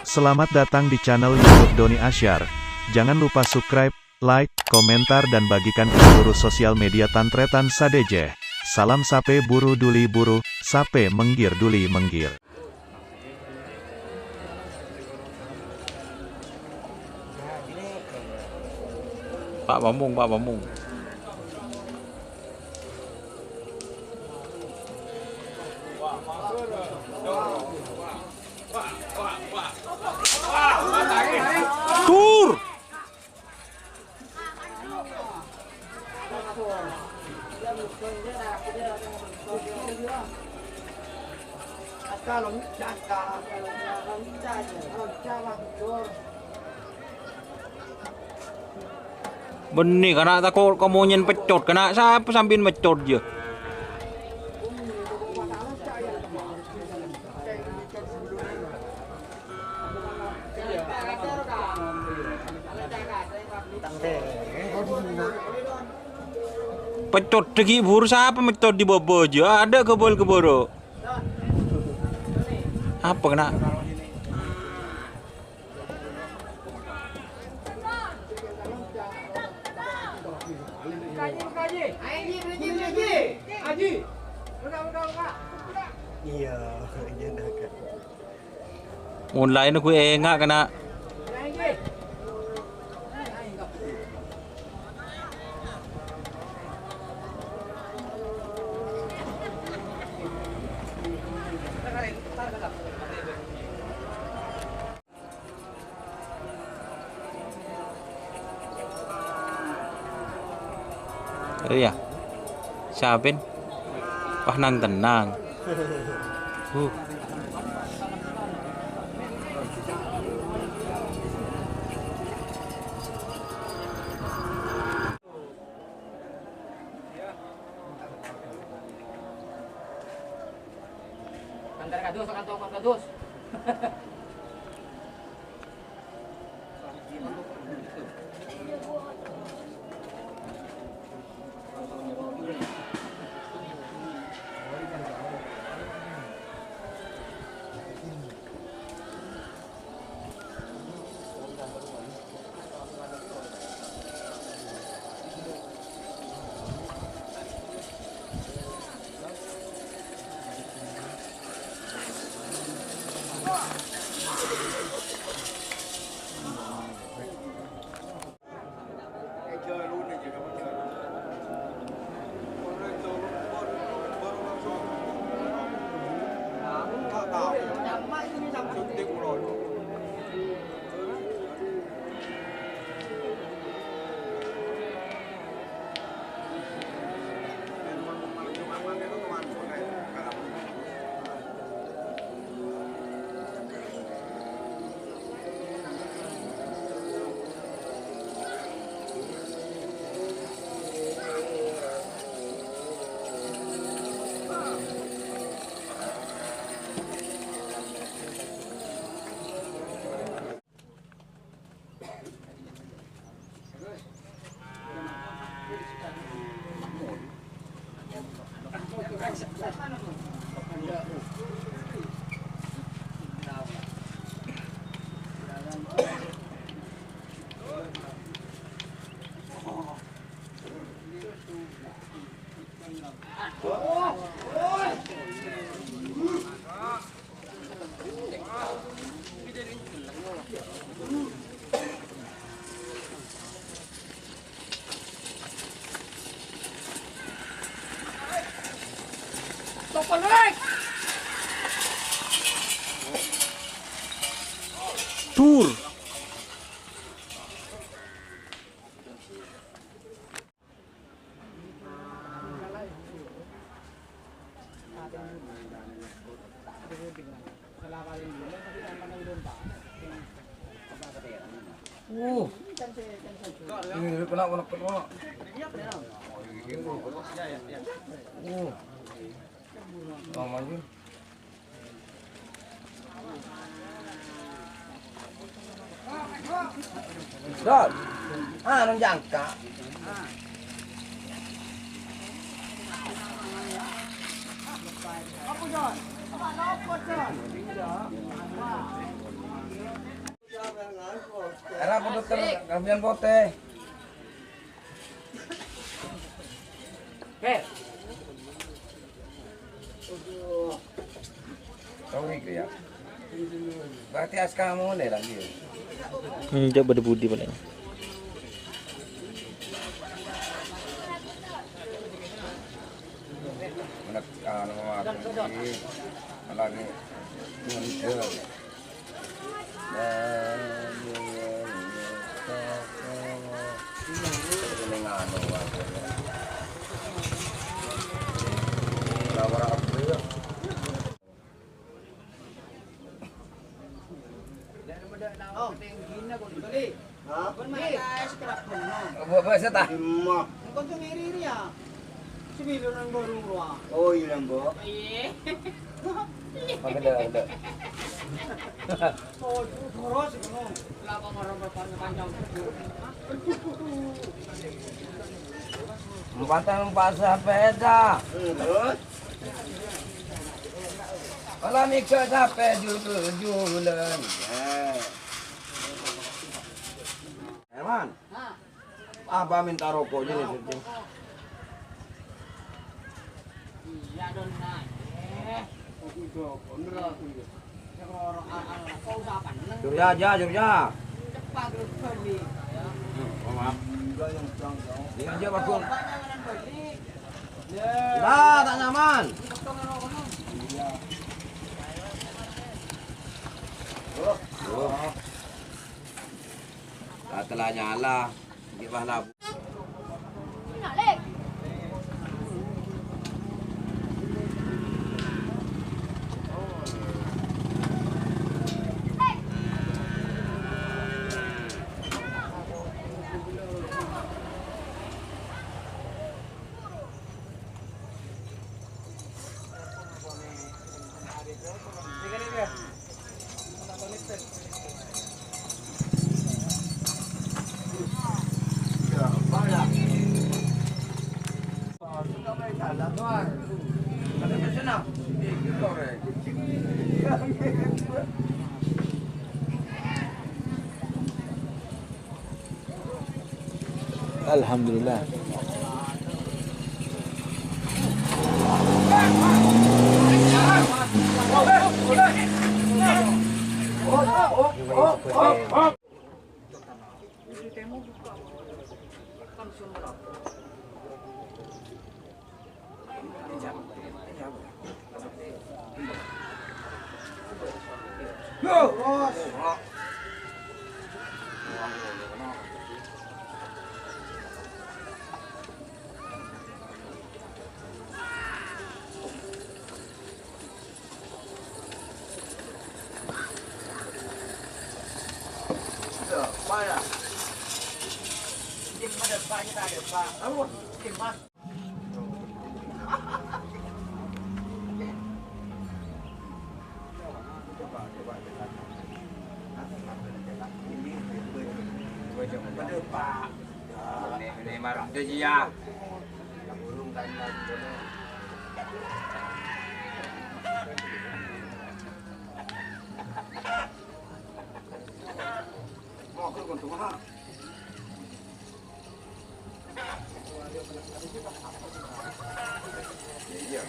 Selamat datang di channel YouTube Doni Asyar. Jangan lupa subscribe, like, komentar dan bagikan ke seluruh sosial media Tantretan Sadeje. Salam sape buru duli buru, sape menggir duli menggir. Pak Bambung, Pak Bambung. Tur. Benih karena takut kamu nyen pecot kena siapa sambil mecot je. Pecot degi buru siapa mecot di bobo je ada kebol keboro. Apa kena? Iya, iya dah kan. Online aku enggak kena. Iya. Siapin? Wah nang tenang. Antar kadus, kantong kadus. Tur. Ini kena. Lama aja. Dot. Non jangka. Apa John? Apa Kabian pote. Oke. Kau ni ya. Berarti askar kamu ni lagi. Enggak berdebudi paling. Menekan lagi. Lagi. Bahasa tak? Oh iya Mbok. Ada. Empatan pasar sepeda. Kalau mikir sampai jualan. Herman, Abah minta rokok jadi syuting. Iya dong, nah. Jogja aja, Jogja. Cepat terus beli. Maaf. Ini aja bakul. Dah, tak nyaman. Dah telah nyala. Gimana? Alhamdulillah. Ini marah dia. Mau ke kontor mana? Iya.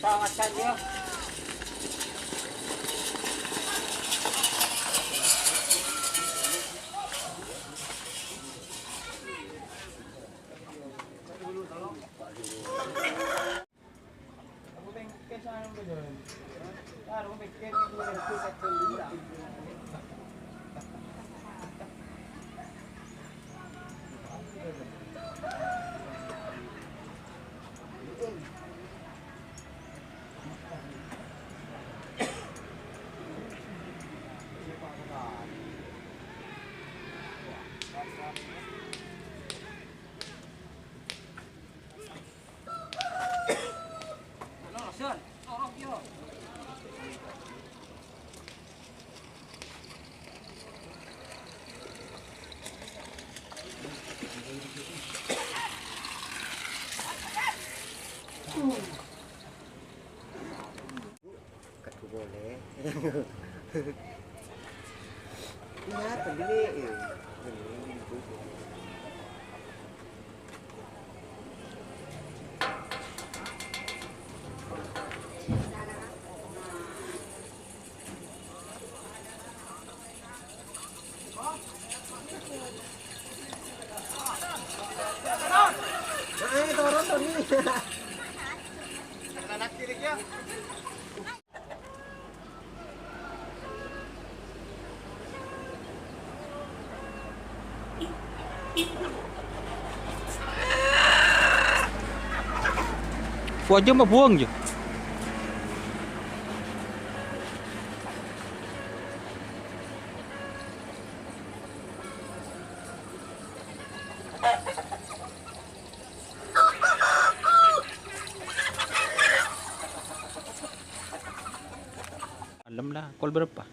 Pengawasan dia. Katu boleh. Iya, pendiri. Nah, turun tuh nih. Aja mah buang je. Malam lah, call berapa?